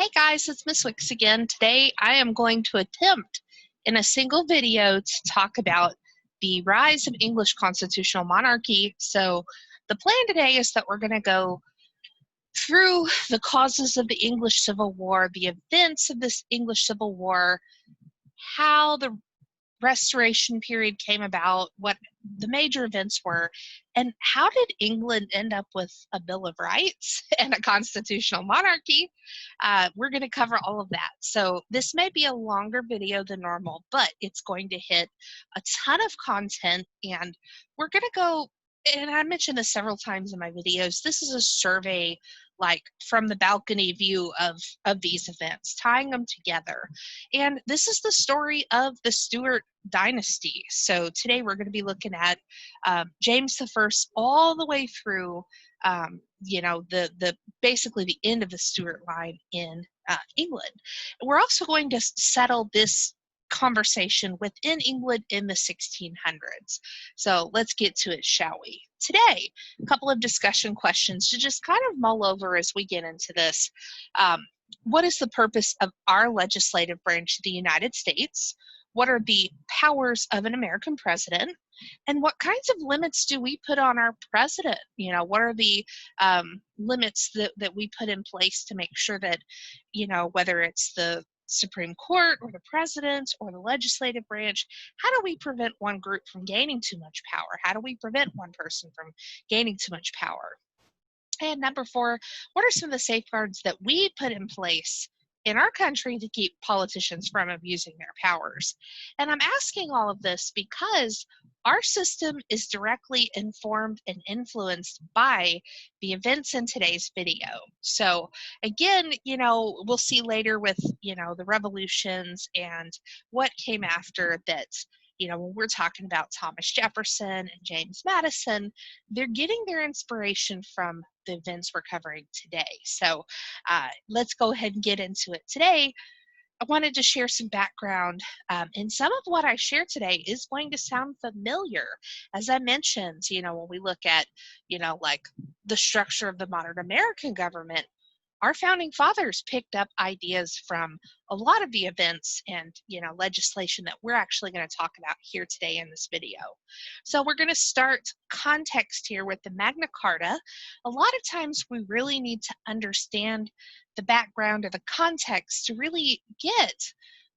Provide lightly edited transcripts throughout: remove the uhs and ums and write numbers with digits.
Hey guys, it's Miss Wicks again. Today I am going to attempt in a single video to talk about the rise of English constitutional monarchy. So the plan today is that we're going to go through the causes of the English Civil War, the events of this English Civil War, how the Restoration period came about, what the major events were, and how did England end up with a Bill of Rights and a constitutional monarchy. We're going to cover all of that. So this may be a longer video than normal, but it's going to hit a ton of content, and we're going to go, and I mentioned this several times in my videos, this is a survey like from the balcony view of these events, tying them together. And this is the story of the Stuart dynasty. So today we're going to be looking at James the First all the way through, the basically the end of the Stuart line in England. We're also going to settle this conversation within England in the 1600s. So let's get to it, shall we? Today, a couple of discussion questions to just kind of mull over as we get into this. What is the purpose of our legislative branch of the United States? What are the powers of an American president? And what kinds of limits do we put on our president? What are the limits that we put in place to make sure that, whether it's the Supreme Court or the president or the legislative branch, how do we prevent one group from gaining too much power? How do we prevent one person from gaining too much power? And number 4, what are some of the safeguards that we put in place in our country to keep politicians from abusing their powers? And I'm asking all of this because our system is directly informed and influenced by the events in today's video. So again, we'll see later with, the revolutions and what came after that. When we're talking about Thomas Jefferson and James Madison, they're getting their inspiration from the events we're covering today. So let's go ahead and get into it. Today, I wanted to share some background, and some of what I share today is going to sound familiar. As I mentioned, when we look at, like the structure of the modern American government, our founding fathers picked up ideas from a lot of the events and legislation that we're actually going to talk about here today in this video. So we're going to start context here with the Magna Carta. A lot of times we really need to understand the background or the context to really get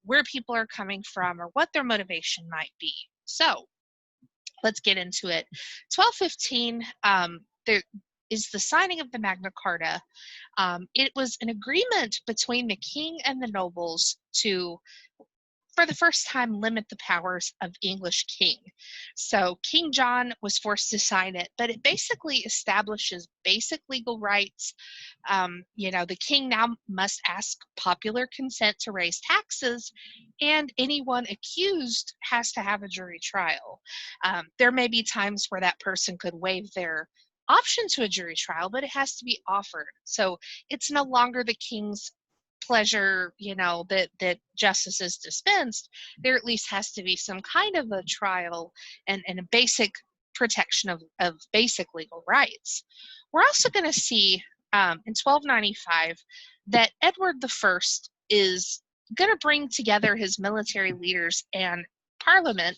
where people are coming from or what their motivation might be. So let's get into it. 1215, there is the signing of the Magna Carta. It was an agreement between the king and the nobles to, for the first time, limit the powers of English king. So King John was forced to sign it, but it basically establishes basic legal rights. The king now must ask popular consent to raise taxes, and anyone accused has to have a jury trial. There may be times where that person could waive their option to a jury trial, but it has to be offered. So it's no longer the king's pleasure, that justice is dispensed. There at least has to be some kind of a trial and a basic protection of basic legal rights. We're also going to see in 1295 that Edward I is going to bring together his military leaders and Parliament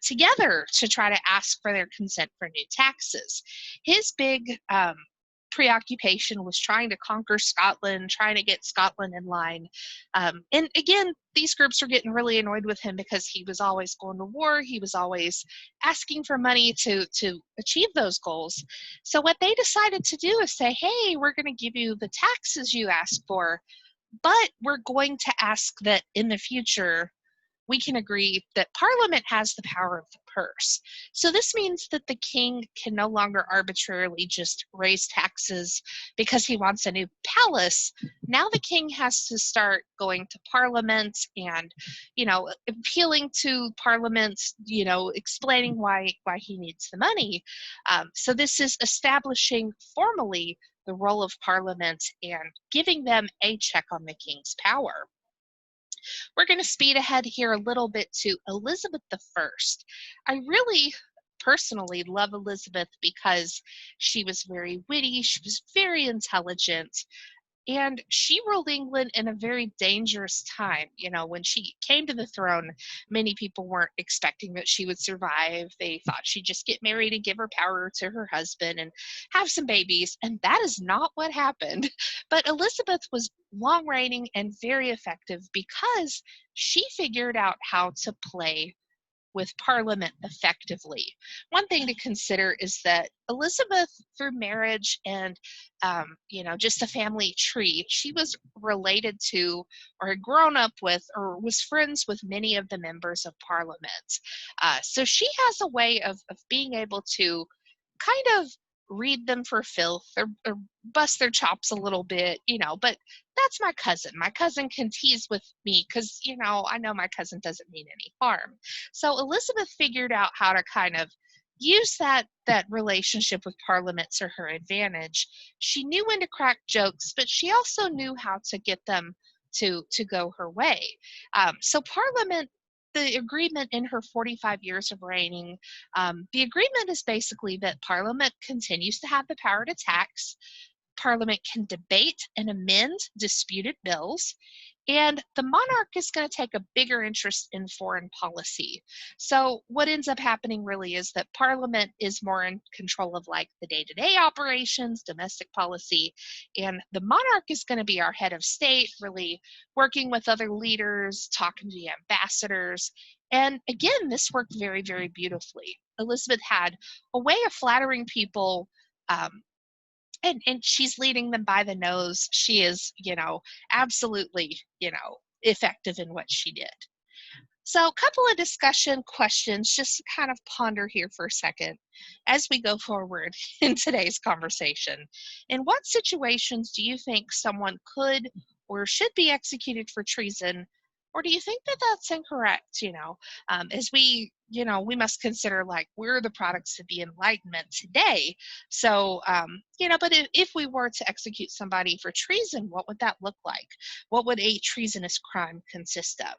together to try to ask for their consent for new taxes. His big preoccupation was trying to conquer Scotland, trying to get Scotland in line. And again, these groups were getting really annoyed with him because he was always going to war. He was always asking for money to achieve those goals. So what they decided to do is say, hey, we're going to give you the taxes you asked for, but we're going to ask that in the future we can agree that Parliament has the power of the purse. So this means that the king can no longer arbitrarily just raise taxes because he wants a new palace. Now the king has to start going to Parliament and, appealing to Parliament, explaining why he needs the money. So this is establishing formally the role of Parliament and giving them a check on the king's power. We're going to speed ahead here a little bit to Elizabeth I. I really personally love Elizabeth because she was very witty, she was very intelligent, And she ruled England in a very dangerous time. You know, when she came to the throne, many people weren't expecting that she would survive. They thought she'd just get married and give her power to her husband and have some babies. And that is not what happened. But Elizabeth was long reigning and very effective because she figured out how to play with Parliament effectively. One thing to consider is that Elizabeth, through marriage and just a family tree, she was related to or had grown up with or was friends with many of the members of Parliament. So she has a way of being able to kind of read them for filth or bust their chops a little bit, but that's my cousin. My cousin can tease with me because, I know my cousin doesn't mean any harm. So Elizabeth figured out how to kind of use that relationship with Parliament to her advantage. She knew when to crack jokes, but she also knew how to get them to go her way. So Parliament, the agreement in her 45 years of reigning, the agreement is basically that Parliament continues to have the power to tax. Parliament can debate and amend disputed bills, and the monarch is going to take a bigger interest in foreign policy. So what ends up happening really is that Parliament is more in control of like the day-to-day operations, domestic policy, and the monarch is going to be our head of state, really working with other leaders, talking to the ambassadors. And again, this worked very, very beautifully. Elizabeth had a way of flattering people, um, and she's leading them by the nose. She is, absolutely, effective in what she did. So a couple of discussion questions just to kind of ponder here for a second as we go forward in today's conversation. In what situations do you think someone could or should be executed for treason? Or do you think that that's incorrect? As we must consider like we're the products of the Enlightenment today. So, but if we were to execute somebody for treason, what would that look like? What would a treasonous crime consist of?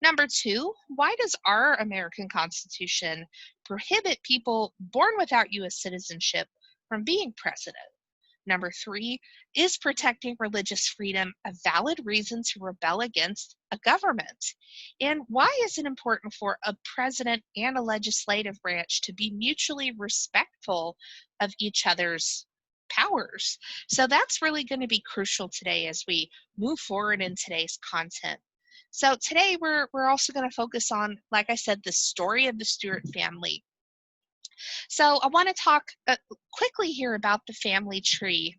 Number two, why does our American Constitution prohibit people born without U.S. citizenship from being president? Number three, is protecting religious freedom a valid reason to rebel against a government? And why is it important for a president and a legislative branch to be mutually respectful of each other's powers? So that's really going to be crucial today as we move forward in today's content. So today we're also going to focus on, like I said, the story of the Stuart family. So I want to talk quickly here about the family tree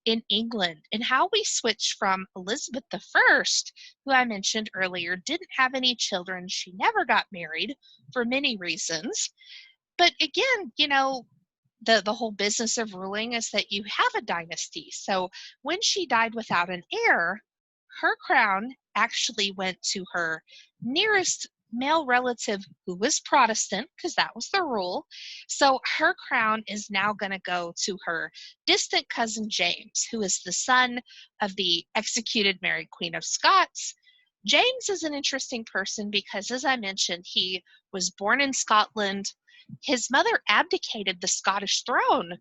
in England and how we switched from Elizabeth I, who I mentioned earlier, didn't have any children. She never got married for many reasons. But again, the whole business of ruling is that you have a dynasty. So when she died without an heir, her crown actually went to her nearest male relative who was Protestant, because that was the rule. So her crown is now going to go to her distant cousin James, who is the son of the executed Mary Queen of Scots. James is an interesting person because, as I mentioned, he was born in Scotland. His mother abdicated the Scottish throne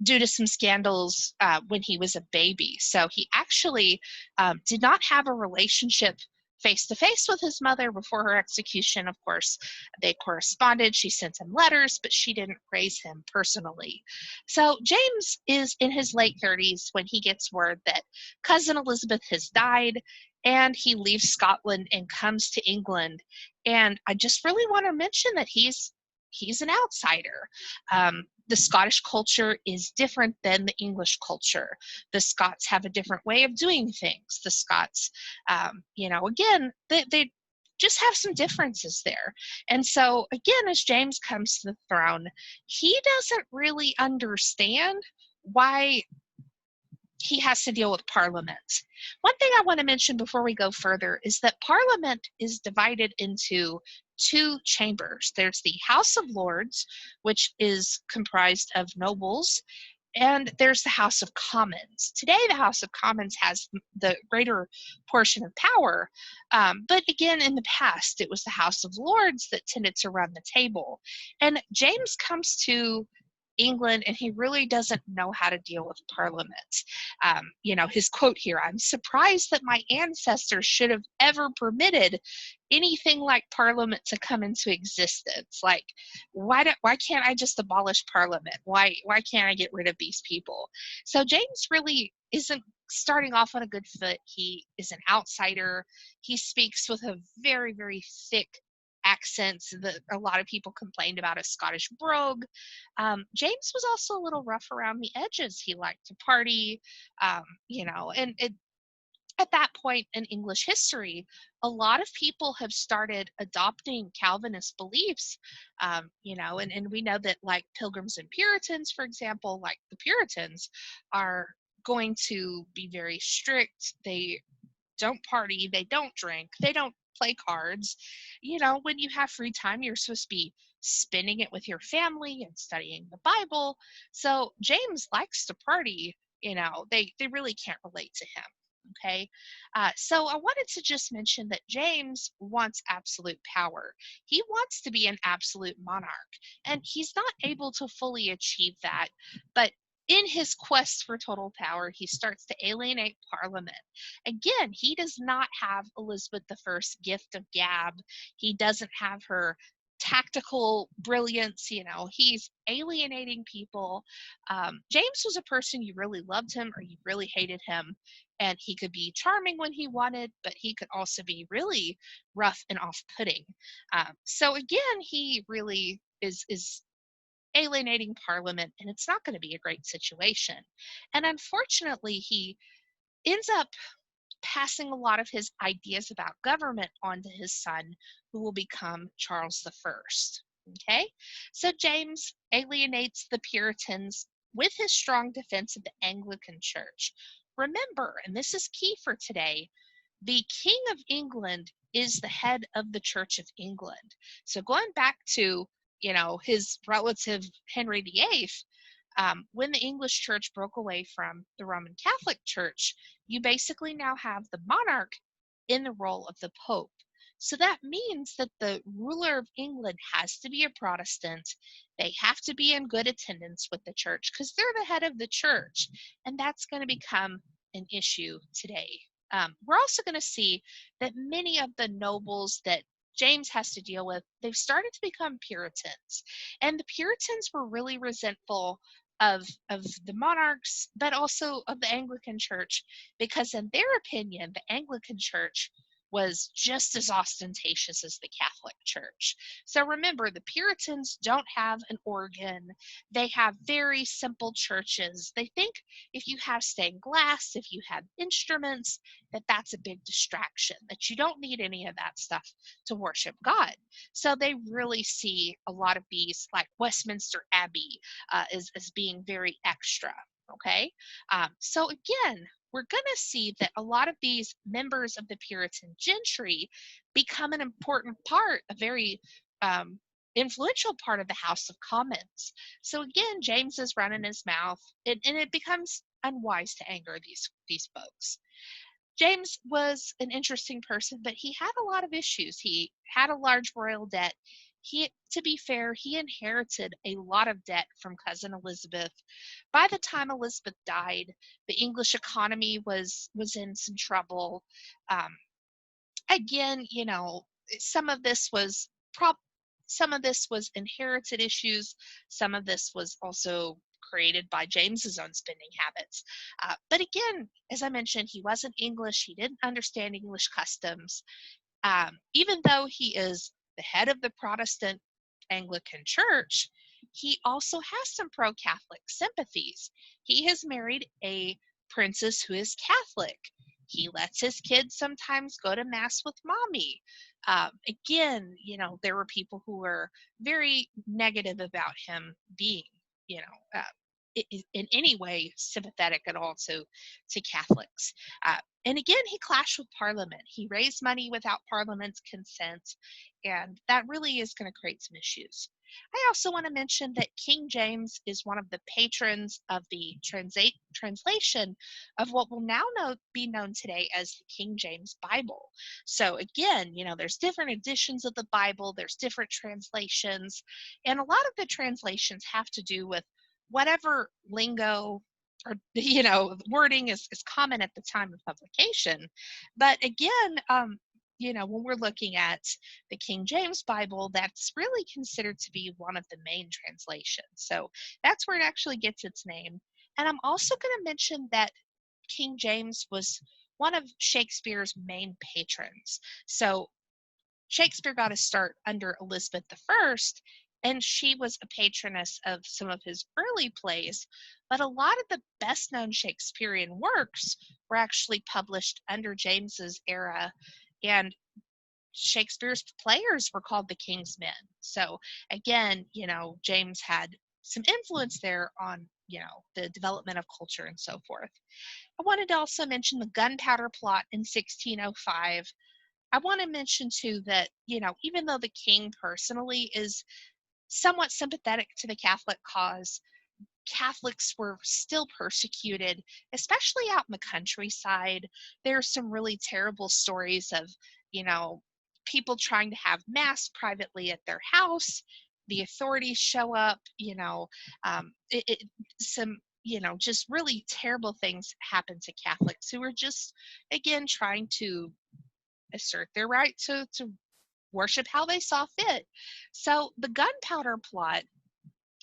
due to some scandals when he was a baby. So he actually did not have a relationship face-to-face with his mother before her execution. Of course, they corresponded. She sent him letters, but she didn't raise him personally. So James is in his late 30s when he gets word that cousin Elizabeth has died, and he leaves Scotland and comes to England. And I just really want to mention that he's an outsider. The Scottish culture is different than the English culture. The Scots have a different way of doing things. The Scots, again, they just have some differences there. And so, again, as James comes to the throne, he doesn't really understand why he has to deal with Parliament. One thing I want to mention before we go further is that Parliament is divided into two chambers. There's the House of Lords, which is comprised of nobles, and there's the House of Commons. Today, the House of Commons has the greater portion of power, but again, in the past, it was the House of Lords that tended to run the table. And James comes to England, and he really doesn't know how to deal with Parliament. His quote here, "I'm surprised that my ancestors should have ever permitted anything like Parliament to come into existence. Like, why can't I just abolish Parliament? Why can't I get rid of these people?" So James really isn't starting off on a good foot. He is an outsider. He speaks with a very, very thick accent that a lot of people complained about, a Scottish brogue. James was also a little rough around the edges. He liked to party, and at that point in English history, a lot of people have started adopting Calvinist beliefs, and we know that, like Pilgrims and Puritans, for example, like the Puritans are going to be very strict. They don't party, they don't drink, they don't play cards. When you have free time, you're supposed to be spending it with your family and studying the Bible. So James likes to party. They really can't relate to him. Okay, so I wanted to just mention that James wants absolute power. He wants to be an absolute monarch, and he's not able to fully achieve that. But in his quest for total power, he starts to alienate Parliament. Again, he does not have Elizabeth I's gift of gab. He doesn't have her tactical brilliance. He's alienating people. James was a person, you really loved him or you really hated him, and he could be charming when he wanted, but he could also be really rough and off-putting. So again, he really is alienating Parliament, and it's not going to be a great situation. And unfortunately, he ends up passing a lot of his ideas about government on to his son, who will become Charles I. Okay, so James alienates the Puritans with his strong defense of the Anglican Church. Remember, and this is key for today, the King of England is the head of the Church of England. So going back to his relative Henry VIII, when the English Church broke away from the Roman Catholic Church, you basically now have the monarch in the role of the Pope. So that means that the ruler of England has to be a Protestant. They have to be in good attendance with the church because they're the head of the church. And that's going to become an issue today. We're also going to see that many of the nobles that James has to deal with, they've started to become Puritans. And the Puritans were really resentful of the monarchs, but also of the Anglican Church, because in their opinion, the Anglican Church was just as ostentatious as the Catholic Church. So remember, the Puritans don't have an organ. They have very simple churches. They think if you have stained glass, if you have instruments, that's a big distraction, that you don't need any of that stuff to worship God. So they really see a lot of these, like Westminster Abbey, as being very extra. Okay, so again, we're going to see that a lot of these members of the Puritan gentry become an important part, a very influential part of the House of Commons. So again, James is running his mouth, and it becomes unwise to anger these folks. James was an interesting person, but he had a lot of issues. He had a large royal debt. To be fair, he inherited a lot of debt from cousin Elizabeth. By the time Elizabeth died, the English economy was in some trouble. Um, Again, some of this was some of this was inherited issues. Some of this was also created by James's own spending habits. But again, as I mentioned, he wasn't English. He didn't understand English customs. Even though he is the head of the Protestant Anglican Church, he also has some pro-Catholic sympathies. He has married a princess who is Catholic. He lets his kids sometimes go to mass with mommy. Again, there were people who were very negative about him being, in any way sympathetic at all to Catholics. And again, he clashed with Parliament. He raised money without Parliament's consent, and that really is going to create some issues. I also want to mention that King James is one of the patrons of the translation of what will now be known today as the King James Bible. So again, there's different editions of the Bible, there's different translations, and a lot of the translations have to do with whatever lingo or wording is common at the time of publication. But again, when we're looking at the King James Bible, that's really considered to be one of the main translations. So that's where it actually gets its name. And I'm also going to mention that King James was one of Shakespeare's main patrons. So Shakespeare got his start under Elizabeth I, and she was a patroness of some of his early plays, but a lot of the best-known Shakespearean works were actually published under James's era, and Shakespeare's players were called the King's Men. So again, James had some influence there on, the development of culture and so forth. I wanted to also mention the Gunpowder Plot in 1605. I want to mention too that, even though the king personally is somewhat sympathetic to the Catholic cause, Catholics were still persecuted, especially out in the countryside. There are some really terrible stories of, you know, people trying to have mass privately at their house. The authorities show up, some, just really terrible things happen to Catholics who are just, again, trying to assert their right to worship how they saw fit. So the Gunpowder Plot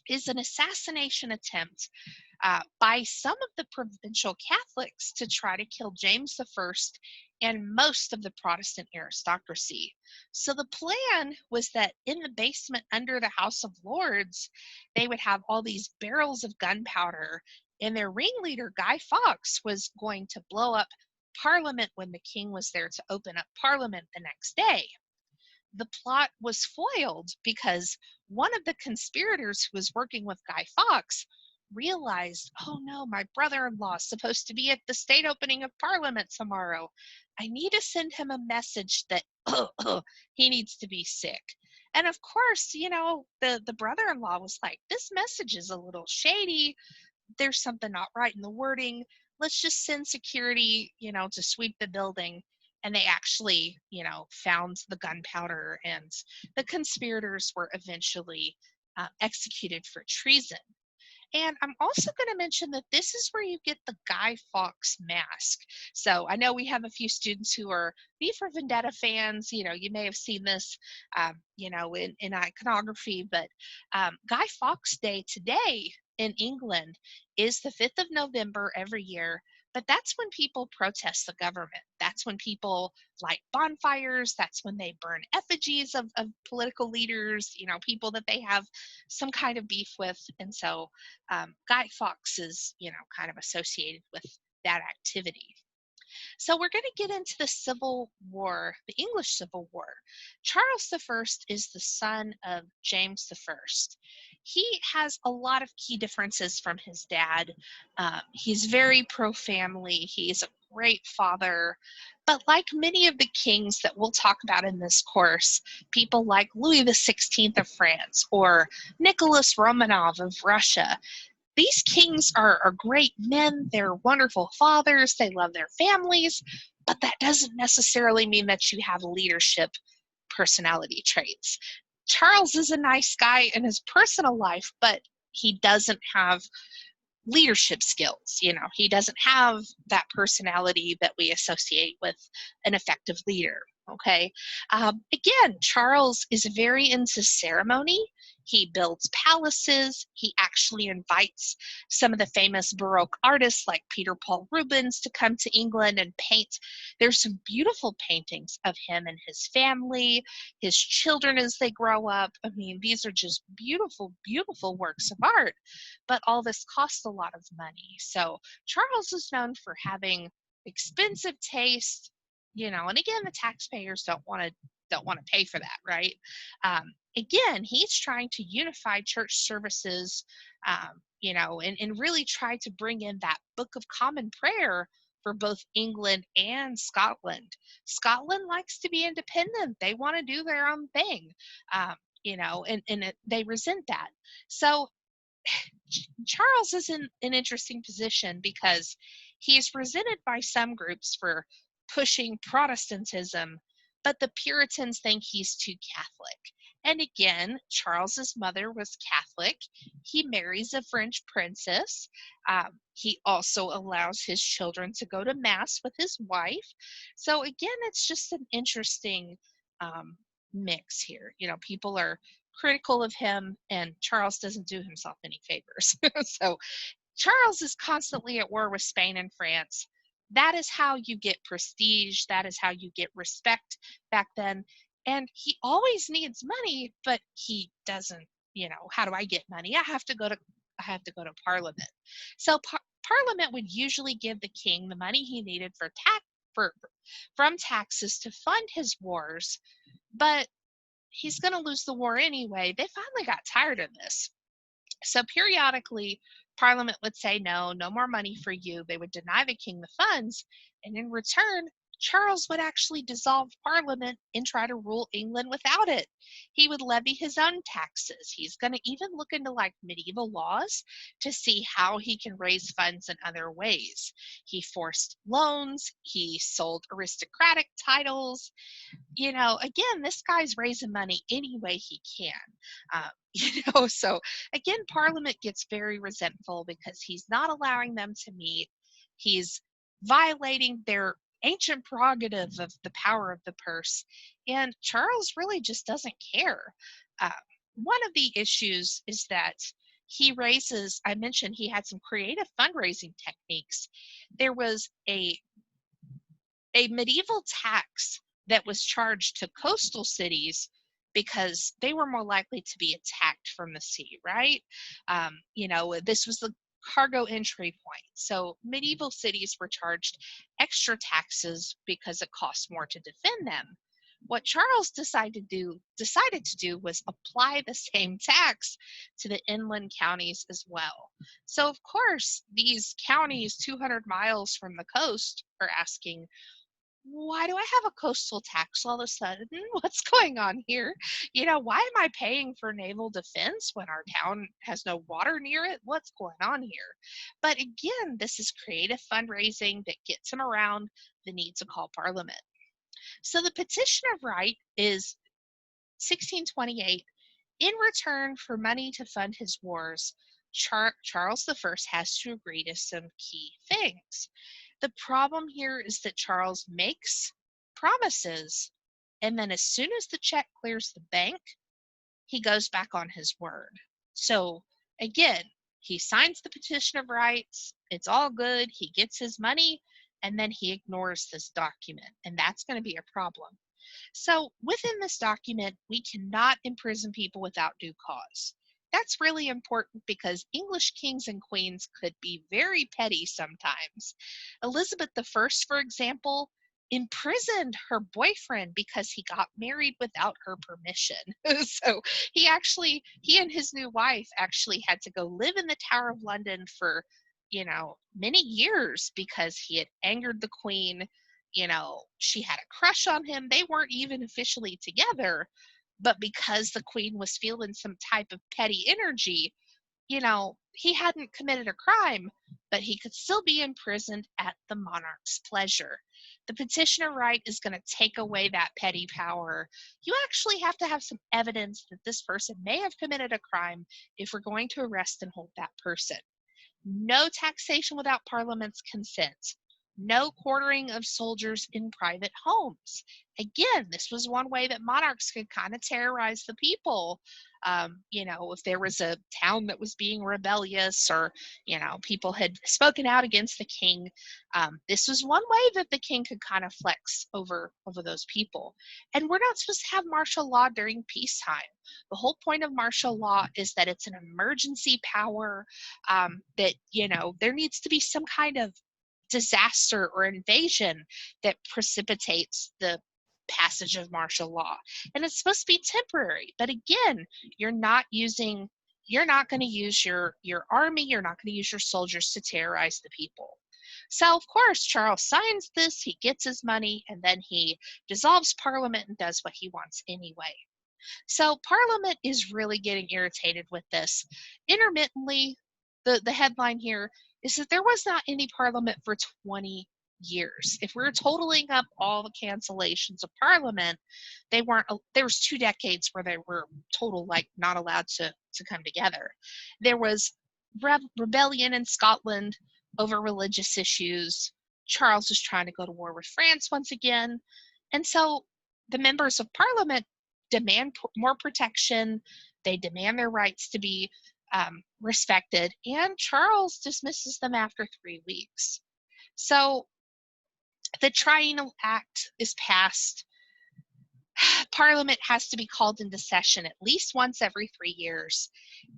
is an assassination attempt by some of the provincial Catholics to try to kill James I and most of the Protestant aristocracy. So the plan was that in the basement under the House of Lords, they would have all these barrels of gunpowder, and their ringleader, Guy Fawkes, was going to blow up Parliament when the king was there to open up Parliament the next day. The plot was foiled because one of the conspirators who was working with Guy Fawkes realized, oh no, my brother-in-law is supposed to be at the state opening of Parliament tomorrow. I need to send him a message that he needs to be sick. And of course, the brother-in-law was like, this message is a little shady. There's something not right in the wording. Let's just send security, to sweep the building. And they actually, found the gunpowder, and the conspirators were eventually executed for treason. And I'm also going to mention that this is where you get the Guy Fawkes mask. So I know we have a few students who are V for Vendetta fans. You may have seen this, in iconography, but Guy Fawkes Day today in England is the 5th of November every year. But that's when people protest the government. That's when people light bonfires. That's when they burn effigies of political leaders, people that they have some kind of beef with. And so Guy Fawkes is, kind of associated with that activity. So we're going to get into the Civil War, the English Civil War. Charles I is the son of James I. He has a lot of key differences from his dad. He's very pro-family. He's a great father. But like many of the kings that we'll talk about in this course, people like Louis XVI of France or Nicholas Romanov of Russia, these kings are great men. They're wonderful fathers. They love their families. But that doesn't necessarily mean that you have leadership personality traits. Charles is a nice guy in his personal life, but he doesn't have leadership skills. He doesn't have that personality that we associate with an effective leader. Okay. Again, Charles is very into ceremony. He builds palaces. He actually invites some of the famous Baroque artists like Peter Paul Rubens to come to England and paint. There's some beautiful paintings of him and his family, his children as they grow up. I mean, these are just beautiful, beautiful works of art. But all this costs a lot of money. So Charles is known for having expensive taste, and again, the taxpayers don't want to pay for that, right? Again, he's trying to unify church services, and really try to bring in that Book of Common Prayer for both England and Scotland. Scotland likes to be independent. They want to do their own thing, they resent that. So Charles is in an interesting position because he is resented by some groups for pushing Protestantism, but the Puritans think he's too Catholic. And again, Charles's mother was Catholic. He marries a French princess. He also allows his children to go to mass with his wife. So again, it's just an interesting um, mix here. People are critical of him, and Charles doesn't do himself any favors. So Charles is constantly at war with Spain and France. That is how you get prestige. That is how you get respect back then. And he always needs money, but he doesn't, how do I get money? I have to go to Parliament. So Parliament would usually give the king the money he needed for from taxes to fund his wars, but he's going to lose the war anyway. They finally got tired of this. So periodically, Parliament would say, no, no more money for you. They would deny the king the funds. And in return, Charles would actually dissolve Parliament and try to rule England without it. He would levy his own taxes. He's going to even look into medieval laws to see how he can raise funds in other ways. He forced loans. He sold aristocratic titles. Again, this guy's raising money any way he can. So again, Parliament gets very resentful because he's not allowing them to meet. He's violating their ancient prerogative of the power of the purse, and Charles really just doesn't care. Uh, One of the issues is that I mentioned he had some creative fundraising techniques. There was a medieval tax that was charged to coastal cities because they were more likely to be attacked from the sea, right? This was the cargo entry point. So medieval cities were charged extra taxes because it cost more to defend them. What Charles decided to do was apply the same tax to the inland counties as well. So of course, these counties 200 miles from the coast are asking, why do I have a coastal tax all of a sudden? What's going on here? Why am I paying for naval defense when our town has no water near it? What's going on here? But again, this is creative fundraising that gets him around the need to call Parliament. So the Petition of Right is 1628. In return for money to fund his wars, Charles I has to agree to some key things. The problem here is that Charles makes promises, and then as soon as the check clears the bank, he goes back on his word. So again, he signs the Petition of Rights, it's all good, he gets his money, and then he ignores this document, and that's going to be a problem. So within this document, we cannot imprison people without due cause. That's really important because English kings and queens could be very petty sometimes. Elizabeth I, for example, imprisoned her boyfriend because he got married without her permission. So he and his new wife actually had to go live in the Tower of London for, many years because he had angered the queen. She had a crush on him. They weren't even officially together, but because the queen was feeling some type of petty energy, he hadn't committed a crime, but he could still be imprisoned at the monarch's pleasure. The Petition of Right is going to take away that petty power. You actually have to have some evidence that this person may have committed a crime if we're going to arrest and hold that person. No taxation without Parliament's consent. No quartering of soldiers in private homes. Again, this was one way that monarchs could kind of terrorize the people. If there was a town that was being rebellious or, people had spoken out against the king, this was one way that the king could kind of flex over those people. And we're not supposed to have martial law during peacetime. The whole point of martial law is that it's an emergency power, that, there needs to be some kind of disaster or invasion that precipitates the passage of martial law. And it's supposed to be temporary. But again, you're not going to use your army, you're not going to use your soldiers to terrorize the people. So of course, Charles signs this, he gets his money, and then he dissolves Parliament and does what he wants anyway. So Parliament is really getting irritated with this. Intermittently, the headline here is that there was not any Parliament for 20 years. If we're totaling up all the cancellations of Parliament, they weren't. There was 2 decades where they were total like not allowed to come together. There was rebellion in Scotland over religious issues. Charles was trying to go to war with France once again, and so the members of Parliament demand more protection. They demand their rights to be respected, and Charles dismisses them after 3 weeks. So the Triennial Act is passed. Parliament has to be called into session at least once every 3 years.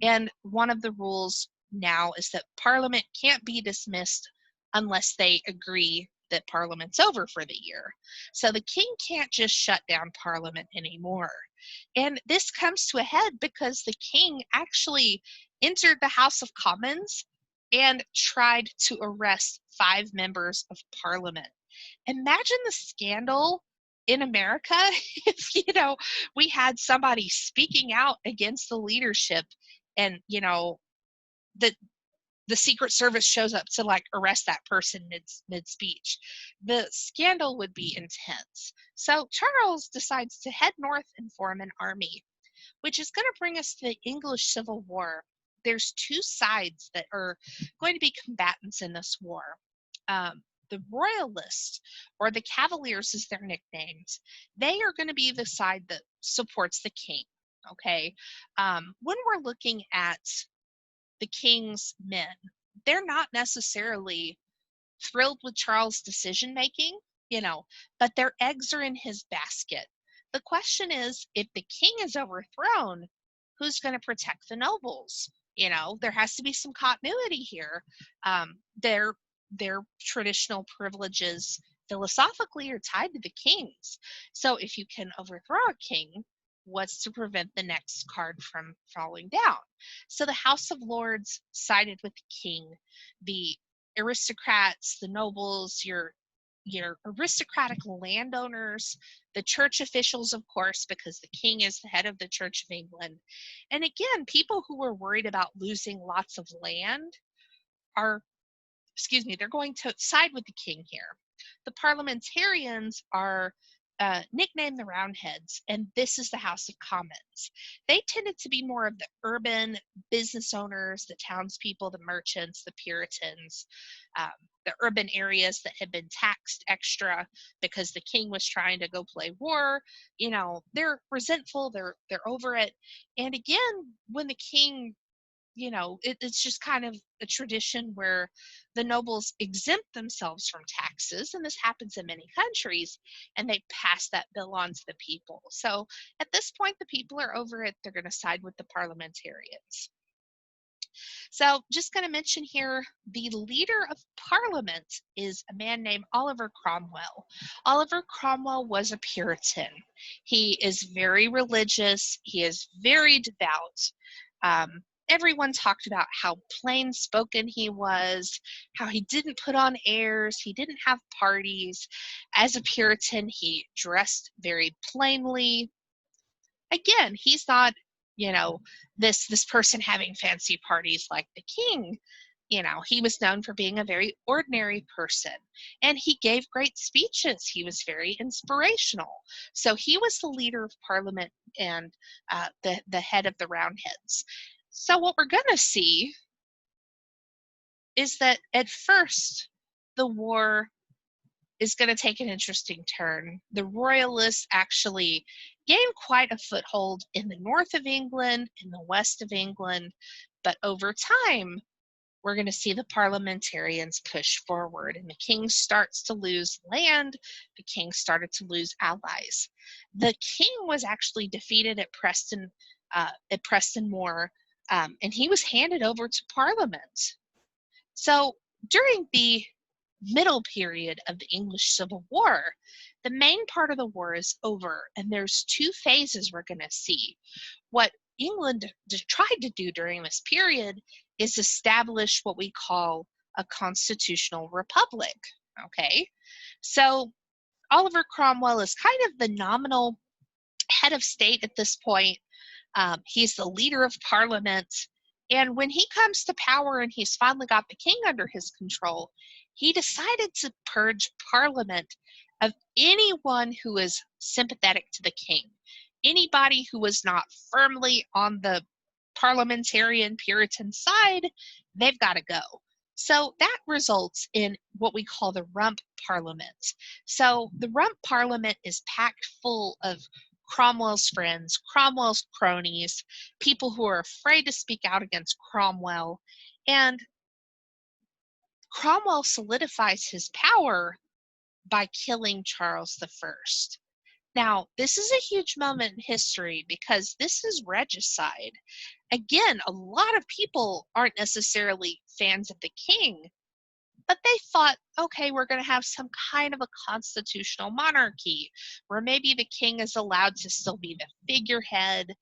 And one of the rules now is that Parliament can't be dismissed unless they agree that Parliament's over for the year. So the king can't just shut down Parliament anymore. And this comes to a head because the king actually entered the House of Commons and tried to arrest 5 members of Parliament. Imagine the scandal in America if, we had somebody speaking out against the leadership and, the Secret Service shows up to like arrest that person mid speech. The scandal would be intense. So Charles decides to head north and form an army, which is going to bring us to the English Civil War. There's 2 sides that are going to be combatants in this war. The Royalists, or the Cavaliers as they're nicknamed, they are going to be the side that supports the king, okay? When we're looking at the king's men, they're not necessarily thrilled with Charles' decision-making, but their eggs are in his basket. The question is, if the king is overthrown, who's going to protect the nobles? There has to be some continuity here. Their traditional privileges philosophically are tied to the king's. So if you can overthrow a king, what's to prevent the next card from falling down? So the House of Lords sided with the king. The aristocrats, the nobles, your aristocratic landowners, the church officials, of course, because the king is the head of the Church of England. And again, people who are worried about losing lots of land they're going to side with the king here. The parliamentarians are nicknamed the Roundheads, and this is the House of Commons. They tended to be more of the urban business owners, the townspeople, the merchants, the Puritans, the urban areas that had been taxed extra because the king was trying to go play war. They're resentful, they're over it. And again, when the king it's just kind of a tradition where the nobles exempt themselves from taxes, and this happens in many countries, and they pass that bill on to the people. So at this point, the people are over it. They're going to side with the parliamentarians. So just going to mention here, the leader of Parliament is a man named Oliver Cromwell. Oliver Cromwell was a Puritan. He is very religious. He is very devout. Everyone talked about how plain spoken he was, how he didn't put on airs, he didn't have parties. As a Puritan, he dressed very plainly. Again, he's not, this person having fancy parties like the king. He was known for being a very ordinary person, and he gave great speeches. He was very inspirational. So he was the leader of Parliament and the head of the Roundheads. So what we're going to see is that at first the war is going to take an interesting turn. The Royalists actually gain quite a foothold in the north of England, in the west of England, but over time, we're going to see the parliamentarians push forward, and the king starts to lose land. The king started to lose allies. The king was actually defeated at Preston Moor, and he was handed over to Parliament. So during the middle period of the English Civil War, the main part of the war is over, and there's 2 phases we're going to see. What England tried to do during this period is establish what we call a constitutional republic, okay? So Oliver Cromwell is kind of the nominal head of state at this point. He's the leader of Parliament. And when he comes to power and he's finally got the king under his control, he decided to purge Parliament of anyone who is sympathetic to the king. Anybody who was not firmly on the parliamentarian Puritan side, they've got to go. So that results in what we call the Rump Parliament. So the Rump Parliament is packed full of Cromwell's friends, Cromwell's cronies, people who are afraid to speak out against Cromwell. And Cromwell solidifies his power by killing Charles I. Now, this is a huge moment in history because this is regicide. Again, a lot of people aren't necessarily fans of the king, but they thought, okay, we're going to have some kind of a constitutional monarchy where maybe the king is allowed to still be the figurehead,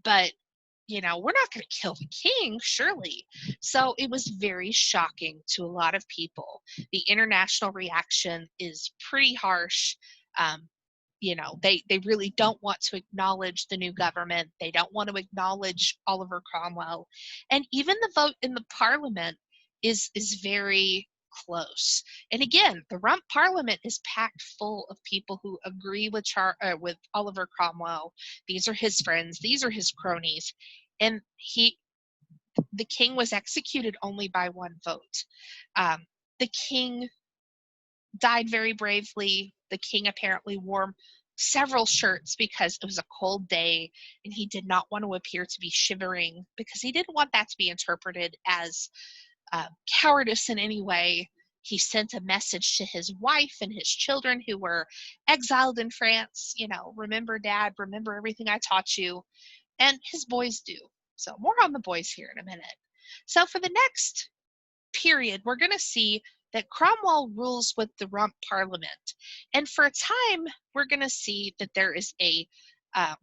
but we're not going to kill the king, surely. So it was very shocking to a lot of people. The international reaction is pretty harsh. They really don't want to acknowledge the new government. They don't want to acknowledge Oliver Cromwell. And even the vote in the parliament is very close. And again, the Rump Parliament is packed full of people who agree with Oliver Cromwell. These are his friends. These are his cronies. And the king was executed only by one vote. The king died very bravely. The king apparently wore several shirts because it was a cold day and he did not want to appear to be shivering because he didn't want that to be interpreted as cowardice in any way. He sent a message to his wife and his children who were exiled in France. Remember, Dad, remember everything I taught you. And his boys do. So more on the boys here in a minute. So for the next period, we're going to see that Cromwell rules with the Rump Parliament. And for a time, we're going to see that there is a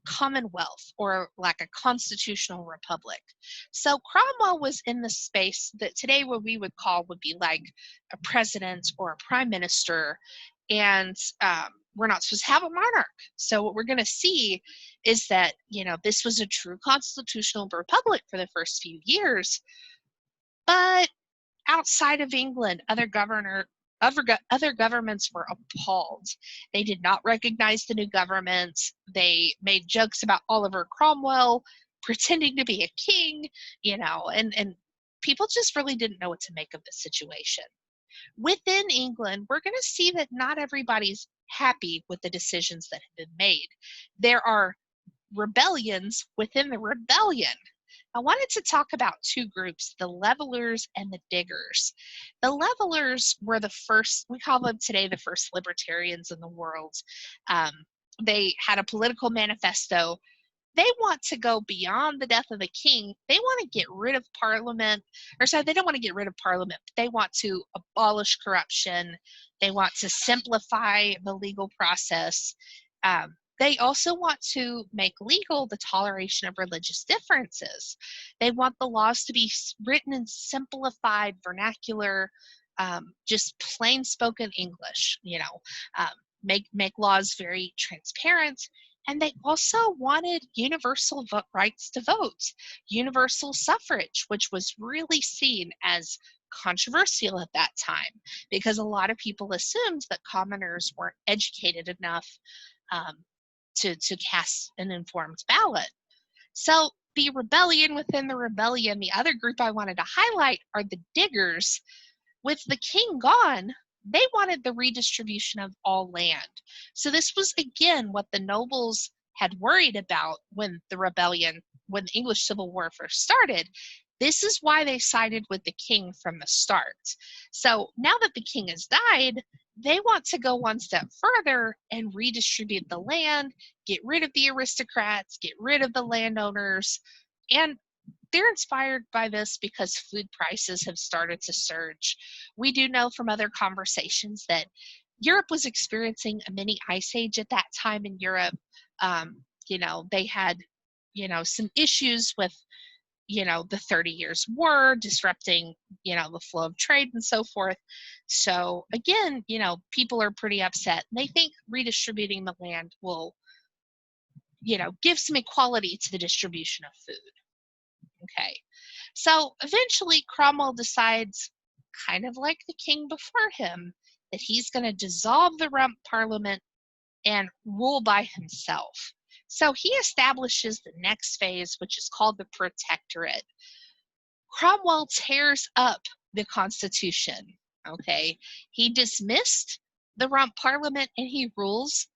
commonwealth or like a constitutional republic. So Cromwell was in the space that today what we would call would be like a president or a prime minister. And we're not supposed to have a monarch. So what we're going to see is that, this was a true constitutional republic for the first few years. But outside of England, other governments were appalled. They did not recognize the new government. They made jokes about Oliver Cromwell pretending to be a king, and people just really didn't know what to make of the situation. Within England, we're going to see that not everybody's happy with the decisions that have been made. There are rebellions within the rebellion. I wanted to talk about two groups, the levelers and the diggers. The levelers were the first, we call them today the first libertarians in the world. They had a political manifesto. They want to go beyond the death of the king. They want to get rid of Parliament, they don't want to get rid of Parliament, but they want to abolish corruption. They want to simplify the legal process. They also want to make legal the toleration of religious differences. They want the laws to be written in simplified vernacular, just plain spoken English, make laws very transparent. And they also wanted universal rights to vote, universal suffrage, which was really seen as controversial at that time because a lot of people assumed that commoners weren't educated enough to cast an informed ballot. So the rebellion within the rebellion, the other group I wanted to highlight are the diggers. With the king gone, they wanted the redistribution of all land. So this was, again, what the nobles had worried about when the English Civil War first started. This is why they sided with the king from the start. So now that the king has died, they want to go one step further and redistribute the land, get rid of the aristocrats, get rid of the landowners, and they're inspired by this because food prices have started to surge. We do know from other conversations that Europe was experiencing a mini ice age at that time in Europe. They had, some issues with, the 30 Years' War disrupting, the flow of trade and so forth. So again, people are pretty upset. And they think redistributing the land will, give some equality to the distribution of food. Okay, so eventually Cromwell decides, kind of like the king before him, that he's going to dissolve the rump parliament and rule by himself. So he establishes the next phase, which is called the protectorate. Cromwell tears up the Constitution, okay? He dismissed the rump parliament and he rules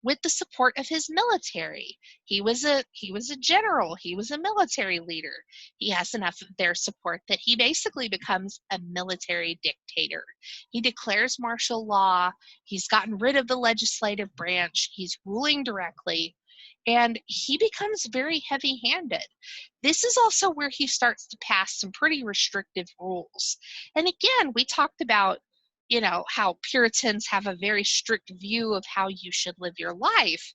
with the support of his military. He was a general, he was a military leader. He has enough of their support that he basically becomes a military dictator. He declares martial law, he's gotten rid of the legislative branch, he's ruling directly, and he becomes very heavy-handed. This is also where he starts to pass some pretty restrictive rules. And again, we talked about, how Puritans have a very strict view of how you should live your life.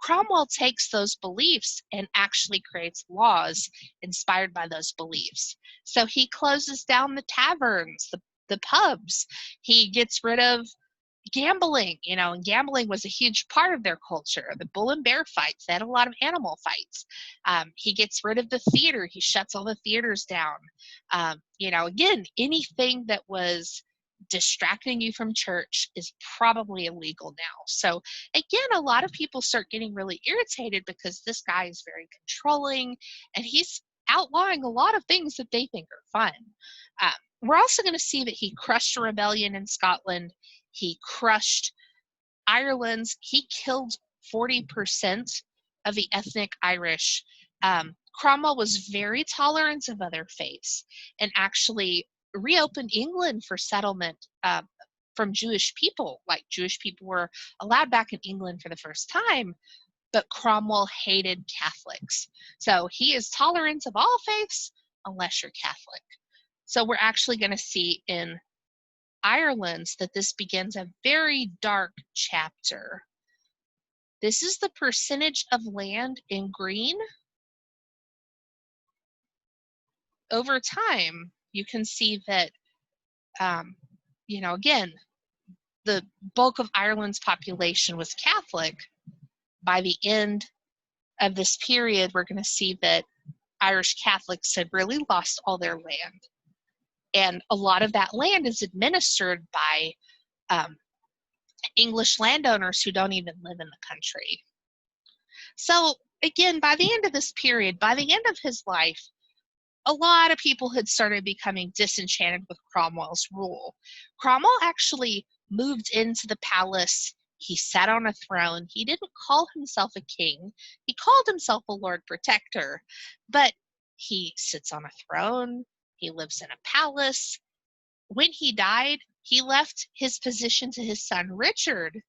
Cromwell takes those beliefs and actually creates laws inspired by those beliefs. So he closes down the taverns, the pubs. He gets rid of gambling, and gambling was a huge part of their culture. The bull and bear fights, they had a lot of animal fights. He gets rid of the theater. He shuts all the theaters down. Again, anything that was distracting you from church is probably illegal now. So again, a lot of people start getting really irritated because this guy is very controlling and he's outlawing a lot of things that they think are fun. We're also going to see that he crushed a rebellion in Scotland. He crushed Ireland's. He killed 40% of the ethnic Irish. Cromwell was very tolerant of other faiths and actually reopened England for settlement from Jewish people. Like Jewish people were allowed back in England for the first time, but Cromwell hated Catholics. So he is tolerant of all faiths unless you're Catholic. So we're actually going to see in Ireland that this begins a very dark chapter. This is the percentage of land in green. Over time, you can see that, again, the bulk of Ireland's population was Catholic. By the end of this period, we're going to see that Irish Catholics had really lost all their land. And a lot of that land is administered by English landowners who don't even live in the country. So again, by the end of this period, by the end of his life, a lot of people had started becoming disenchanted with Cromwell's rule. Cromwell actually moved into the palace. He sat on a throne. He didn't call himself a king. He called himself a Lord Protector, but he sits on a throne. He lives in a palace. When he died, he left his position to his son, Richard.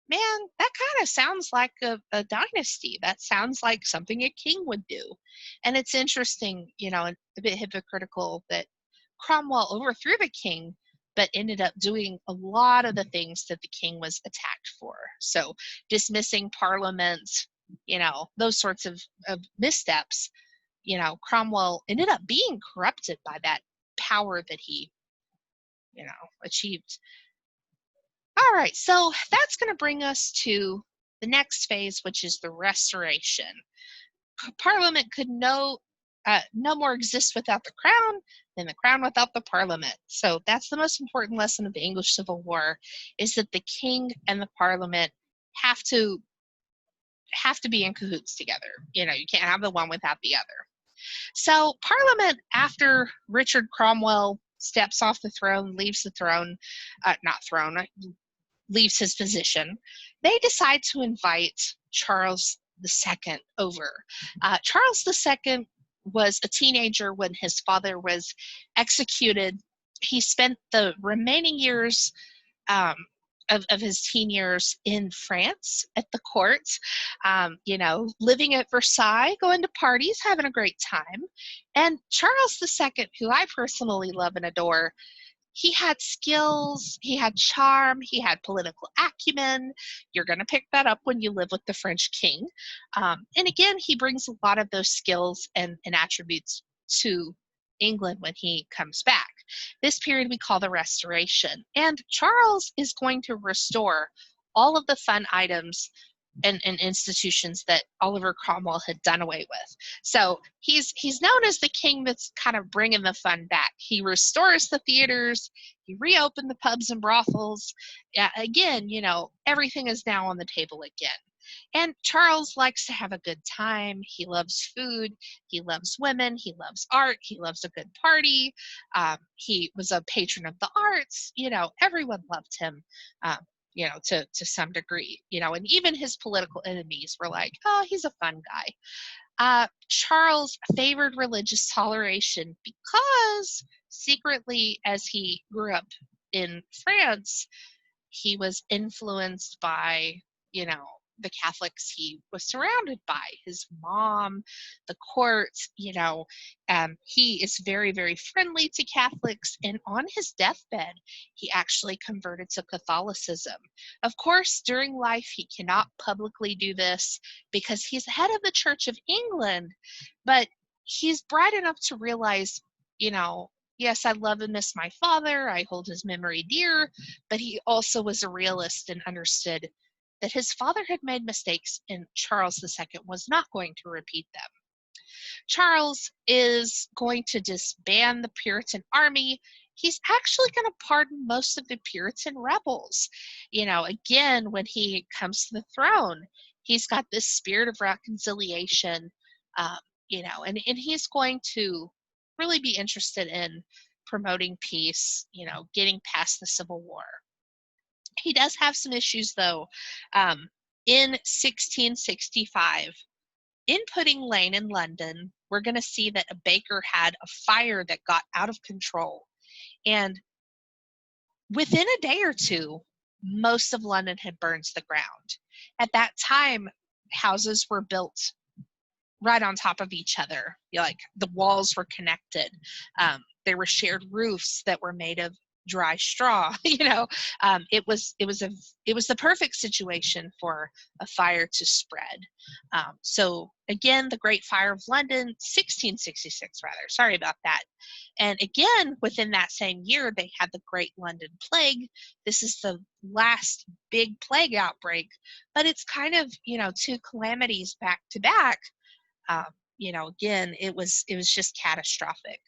Man, that kind of sounds like a dynasty. That sounds like something a king would do. And it's interesting, a bit hypocritical that Cromwell overthrew the king, but ended up doing a lot of the things that the king was attacked for. So dismissing parliament, those sorts of missteps, Cromwell ended up being corrupted by that power that he, achieved. All right, so that's going to bring us to the next phase, which is the Restoration. Parliament could no more exist without the crown than the crown without the parliament. So that's the most important lesson of the English Civil War, is that the king and the parliament have to be in cahoots together. You can't have the one without the other. So Parliament, after Richard Cromwell steps off the throne, leaves the throne, leaves his position, they decide to invite Charles II over. Charles II was a teenager when his father was executed. He spent the remaining years of his teen years in France at the court, living at Versailles, going to parties, having a great time. And Charles II, who I personally love and adore, he had skills, he had charm, he had political acumen. You're going to pick that up when you live with the French king. And again, he brings a lot of those skills and attributes to England when he comes back. This period we call the Restoration. And Charles is going to restore all of the fun items and institutions that Oliver Cromwell had done away with. So he's known as the king that's kind of bringing the fun back. He restores the theaters. He reopened the pubs and brothels. Again, everything is now on the table again. And Charles likes to have a good time. He loves food. He loves women. He loves art. He loves a good party. He was a patron of the arts. Everyone loved him. To some degree, and even his political enemies were like, oh, he's a fun guy. Charles favored religious toleration because secretly, as he grew up in France, he was influenced by, the Catholics he was surrounded by, his mom, the courts, he is very, very friendly to Catholics. And on his deathbed, he actually converted to Catholicism. Of course, during life, he cannot publicly do this because he's head of the Church of England, but he's bright enough to realize, yes, I love and miss my father. I hold his memory dear, but he also was a realist and understood that his father had made mistakes and Charles II was not going to repeat them. Charles is going to disband the Puritan army. He's actually going to pardon most of the Puritan rebels. Again, when he comes to the throne, he's got this spirit of reconciliation, and he's going to really be interested in promoting peace, getting past the Civil War. He does have some issues, though. In 1665, in Pudding Lane in London, we're going to see that a baker had a fire that got out of control. And within a day or two, most of London had burned to the ground. At that time, houses were built right on top of each other. Like the walls were connected. There were shared roofs that were made of dry straw. It was the perfect situation for a fire to spread. So again, the Great Fire of London, 1666 rather. Sorry about that. And again, within that same year, they had the Great London Plague. This is the last big plague outbreak, but it's kind of two calamities back to back. Again, it was just catastrophic.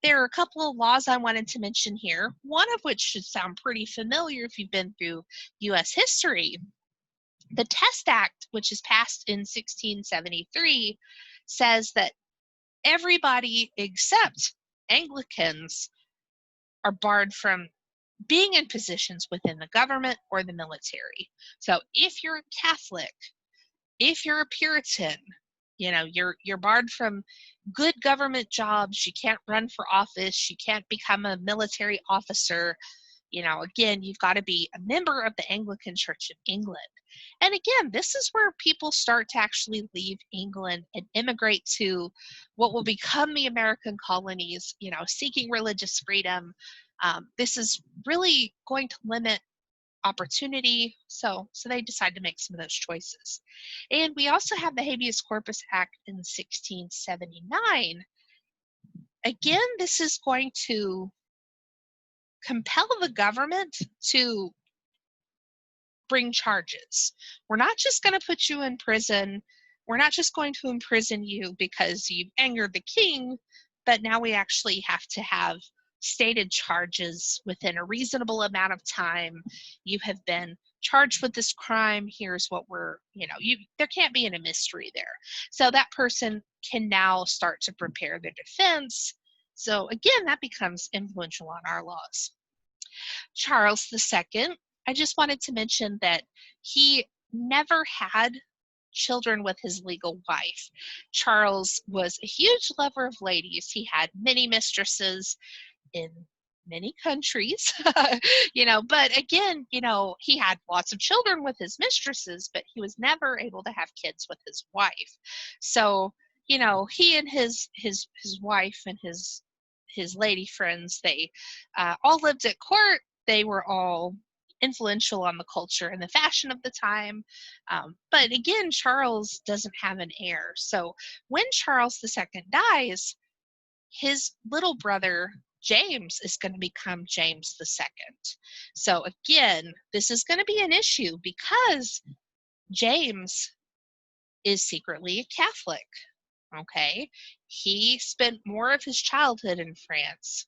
There are a couple of laws I wanted to mention here, one of which should sound pretty familiar if you've been through U.S. history. The Test Act, which is passed in 1673, says that everybody except Anglicans are barred from being in positions within the government or the military. So if you're a Catholic, if you're a Puritan, you're barred from good government jobs. You can't run for office. You can't become a military officer. Again, you've got to be a member of the Anglican Church of England. And again, this is where people start to actually leave England and immigrate to what will become the American colonies, seeking religious freedom. This is really going to limit opportunity. So they decide to make some of those choices. And we also have the Habeas Corpus Act in 1679. Again, this is going to compel the government to bring charges. We're not just going to put you in prison. We're not just going to imprison you because you've angered the king, but now we actually have to have stated charges within a reasonable amount of time. You have been charged with this crime. Here's what there can't be any mystery there. So that person can now start to prepare their defense. So again, that becomes influential on our laws. Charles II, I just wanted to mention that he never had children with his legal wife. Charles was a huge lover of ladies. He had many mistresses in many countries, but again, he had lots of children with his mistresses, but he was never able to have kids with his wife. So, he and his wife and his lady friends, they all lived at court. They were all influential on the culture and the fashion of the time. But again, Charles doesn't have an heir. So when Charles II dies, his little brother James is going to become James II. So again, this is going to be an issue because James is secretly a Catholic, okay? He spent more of his childhood in France.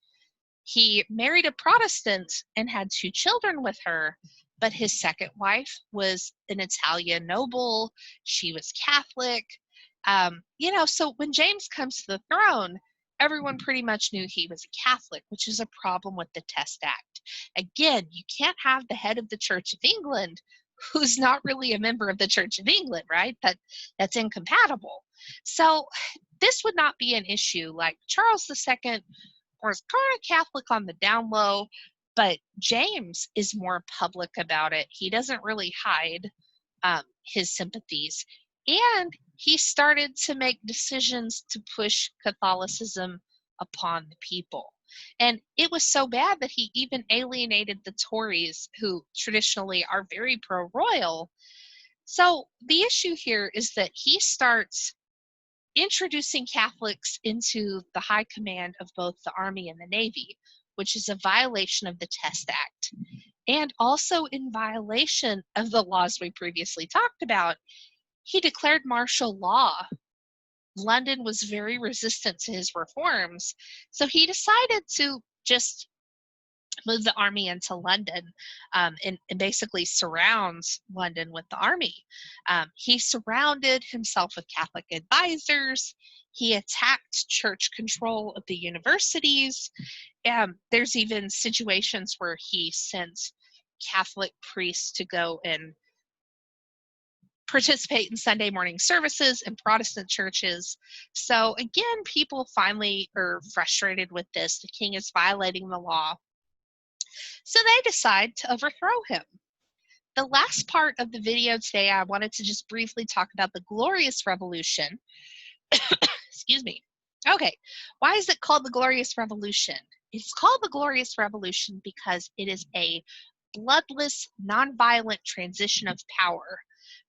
He married a Protestant and had 2 children with her, but his second wife was an Italian noble. She was Catholic. So when James comes to the throne, everyone pretty much knew he was a Catholic, which is a problem with the Test Act. Again, you can't have the head of the Church of England who's not really a member of the Church of England, right? That's incompatible. So this would not be an issue. Like Charles II was kind of Catholic on the down low, but James is more public about it. He doesn't really hide his sympathies. And he started to make decisions to push Catholicism upon the people. And it was so bad that he even alienated the Tories, who traditionally are very pro-royal. So the issue here is that he starts introducing Catholics into the high command of both the Army and the Navy, which is a violation of the Test Act, and also in violation of the laws we previously talked about. He declared martial law. London was very resistant to his reforms, so he decided to just move the army into London, and basically surrounds London with the army. He surrounded himself with Catholic advisors. He attacked church control of the universities. There's even situations where he sent Catholic priests to go and participate in Sunday morning services in Protestant churches. So again, people finally are frustrated with this. The king is violating the law. So they decide to overthrow him. The last part of the video today, I wanted to just briefly talk about the Glorious Revolution. Excuse me. Okay, why is it called the Glorious Revolution? It's called the Glorious Revolution because it is a bloodless, nonviolent transition of power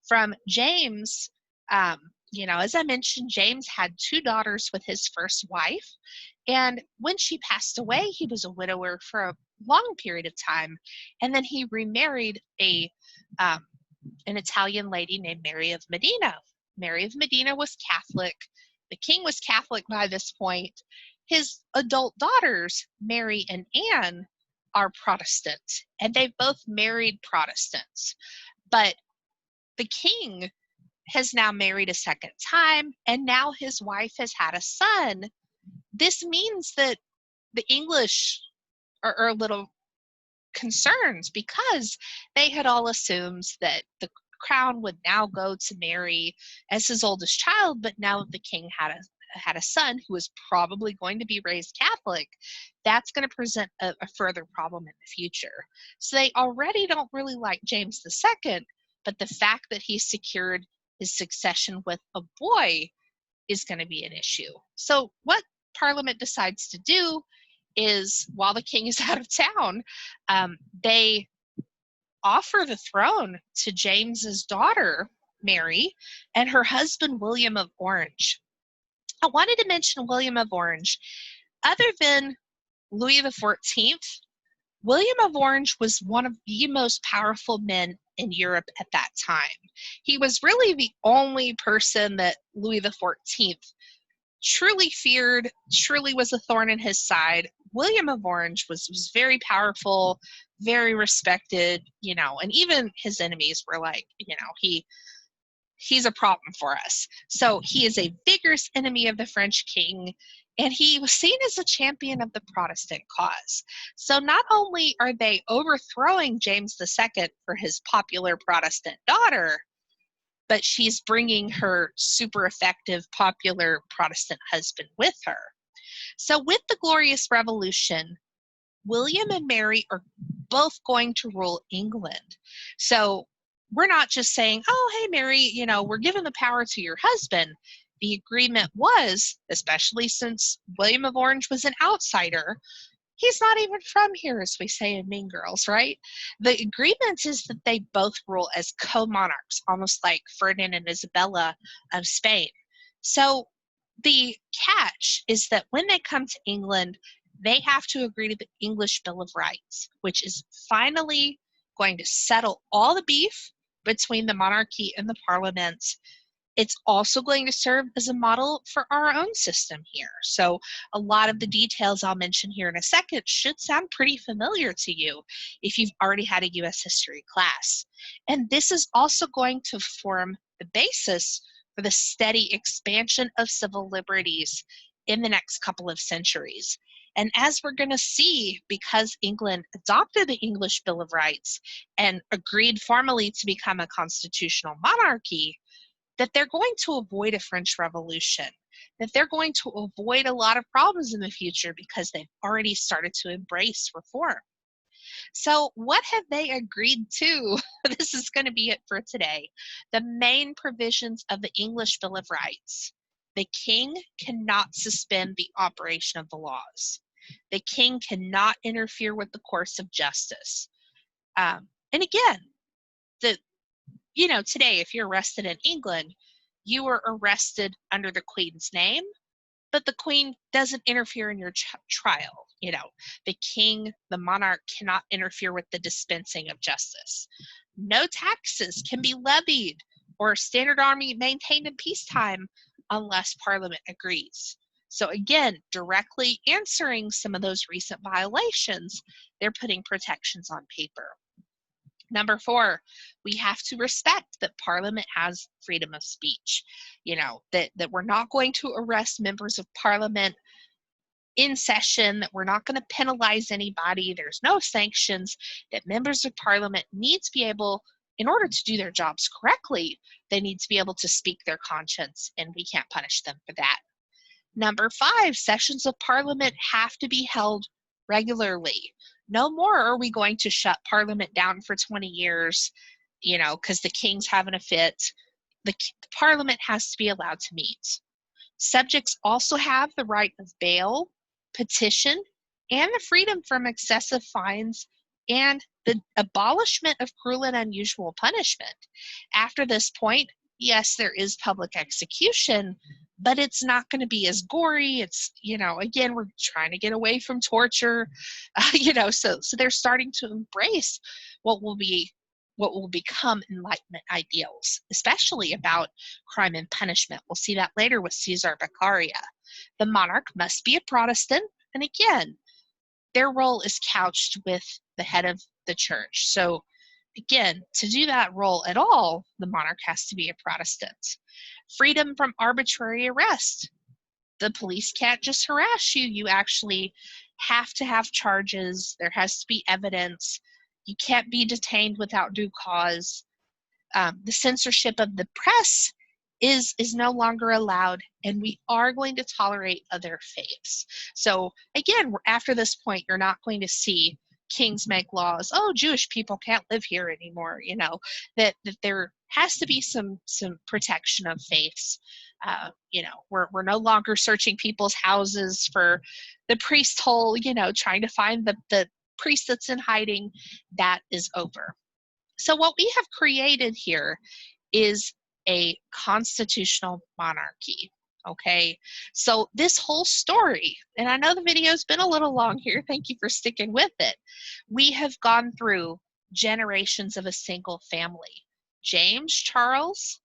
from James. As I mentioned, James had 2 daughters with his first wife, and when she passed away, he was a widower for a long period of time, and then he remarried an Italian lady named Mary of Modena. Mary of Modena was Catholic. The king was Catholic by this point. His adult daughters, Mary and Anne, are Protestant, and they've both married Protestants. But the king has now married a second time, and now his wife has had a son. This means that the English are a little concerned because they had all assumed that the crown would now go to Mary as his oldest child, but now that the king had a son who was probably going to be raised Catholic, that's going to present a further problem in the future. So they already don't really like James II, but the fact that he secured his succession with a boy is going to be an issue. So what Parliament decides to do is, while the king is out of town, they offer the throne to James's daughter, Mary, and her husband, William of Orange. I wanted to mention William of Orange. Other than Louis XIV, William of Orange was one of the most powerful men in Europe at that time. He was really the only person that Louis XIV truly feared, truly was a thorn in his side. William of Orange was very powerful, very respected, and even his enemies were like, he's a problem for us. So he is a vigorous enemy of the French king, and he was seen as a champion of the Protestant cause. So not only are they overthrowing James II for his popular Protestant daughter, but she's bringing her super effective, popular Protestant husband with her. So with the Glorious Revolution, William and Mary are both going to rule England. So we're not just saying, oh, hey, Mary, we're giving the power to your husband. The agreement was, especially since William of Orange was an outsider, he's not even from here, as we say in Mean Girls, right? The agreement is that they both rule as co-monarchs, almost like Ferdinand and Isabella of Spain. So the catch is that when they come to England, they have to agree to the English Bill of Rights, which is finally going to settle all the beef between the monarchy and the parliament. It's also going to serve as a model for our own system here. So a lot of the details I'll mention here in a second should sound pretty familiar to you if you've already had a US history class. And this is also going to form the basis for the steady expansion of civil liberties in the next couple of centuries. And as we're going to see, because England adopted the English Bill of Rights and agreed formally to become a constitutional monarchy, that they're going to avoid a French Revolution, that they're going to avoid a lot of problems in the future because they've already started to embrace reform. So what have they agreed to? This is going to be it for today. The main provisions of the English Bill of Rights. The king cannot suspend the operation of the laws. The king cannot interfere with the course of justice. And again, today, if you're arrested in England, you were arrested under the Queen's name, but the Queen doesn't interfere in your trial. The king, the monarch, cannot interfere with the dispensing of justice. No taxes can be levied or standard army maintained in peacetime unless Parliament agrees. So again, directly answering some of those recent violations, they're putting protections on paper. Number 4, we have to respect that Parliament has freedom of speech. That we're not going to arrest members of Parliament in session, that we're not going to penalize anybody. There's no sanctions, that members of Parliament need to be able, in order to do their jobs correctly, they need to be able to speak their conscience, and we can't punish them for that. Number 5, sessions of Parliament have to be held regularly. No more are we going to shut Parliament down for 20 years, because the king's having a fit. The Parliament has to be allowed to meet. Subjects also have the right of bail, petition, and the freedom from excessive fines and the abolishment of cruel and unusual punishment. After this point, yes, there is public execution, but it's not going to be as gory. It's, again, we're trying to get away from torture, so they're starting to embrace what will become Enlightenment ideals, especially about crime and punishment. We'll see that later with Caesar Beccaria. The monarch must be a Protestant, and again, their role is couched with the head of the church. So again, to do that role at all, the monarch has to be a Protestant. Freedom from arbitrary arrest. The police can't just harass you. You actually have to have charges. There has to be evidence. You can't be detained without due cause. The censorship of the press is no longer allowed, and we are going to tolerate other faiths. So again, after this point, you're not going to see kings make laws, oh, Jewish people can't live here anymore, that there has to be some protection of faiths. We're no longer searching people's houses for the priest hole, trying to find the priest that's in hiding. That is over. So what we have created here is a constitutional monarchy. Okay, so this whole story, and I know the video's been a little long here, thank you for sticking with it. We have gone through generations of a single family. James Charles,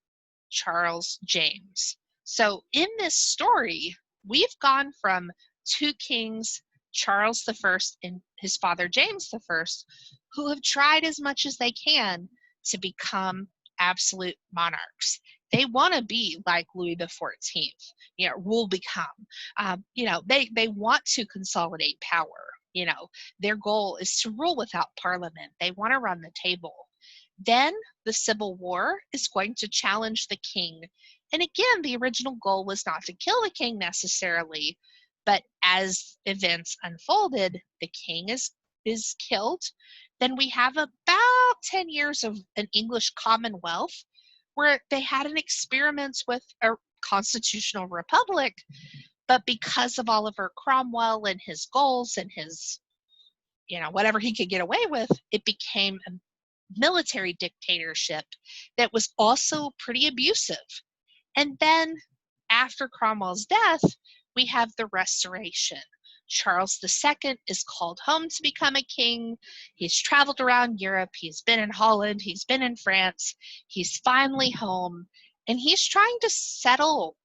Charles James. So in this story, we've gone from 2 kings, Charles I and his father James I, who have tried as much as they can to become absolute monarchs. They want to be like Louis XIV, rule become. They want to consolidate power. Their goal is to rule without Parliament. They want to run the table. Then the Civil War is going to challenge the king. And again, the original goal was not to kill the king necessarily, but as events unfolded, the king is killed. Then we have about 10 years of an English Commonwealth where they had an experiment with a constitutional republic, but because of Oliver Cromwell and his goals and his, whatever he could get away with, it became a military dictatorship that was also pretty abusive. And then after Cromwell's death, we have the Restoration, Charles II is called home to become a king. He's traveled around Europe. He's been in Holland. He's been in France. He's finally home. And he's trying to settle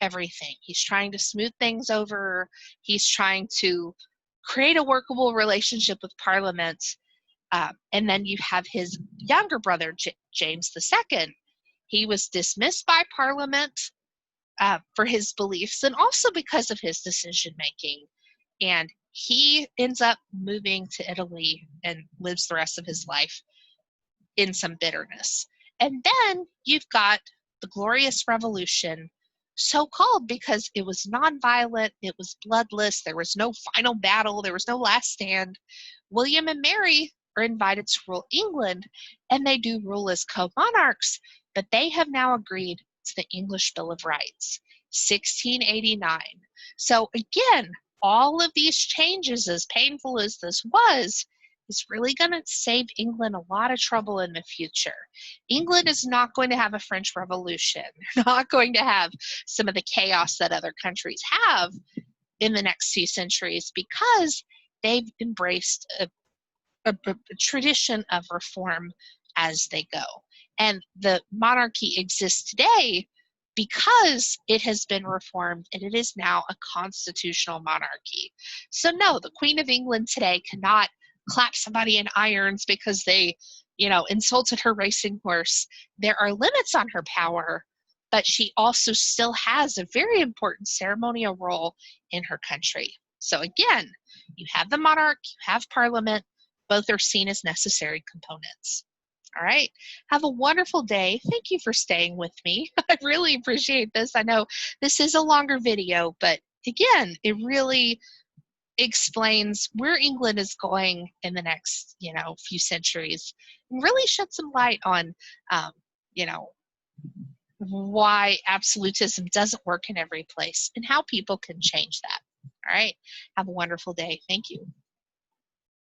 everything. He's trying to smooth things over. He's trying to create a workable relationship with Parliament. And then you have his younger brother, James II. He was dismissed by Parliament for his beliefs and also because of his decision making. And he ends up moving to Italy and lives the rest of his life in some bitterness. And then you've got the Glorious Revolution, so called because it was nonviolent, it was bloodless, there was no final battle, there was no last stand. William and Mary are invited to rule England, and they do rule as co-monarchs, but they have now agreed to the English Bill of Rights, 1689. So again, all of these changes, as painful as this was, is really going to save England a lot of trouble in the future. England is not going to have a French Revolution. They're not going to have some of the chaos that other countries have in the next few centuries because they've embraced a tradition of reform as they go. And the monarchy exists today because it has been reformed and it is now a constitutional monarchy. So no, the Queen of England today cannot clap somebody in irons because they, insulted her racing horse. There are limits on her power, but she also still has a very important ceremonial role in her country. So again, you have the monarch, you have Parliament, both are seen as necessary components. All right. Have a wonderful day. Thank you for staying with me. I really appreciate this. I know this is a longer video, but again, it really explains where England is going in the next, few centuries, and really shed some light on, you know, why absolutism doesn't work in every place and how people can change that. All right. Have a wonderful day. Thank you.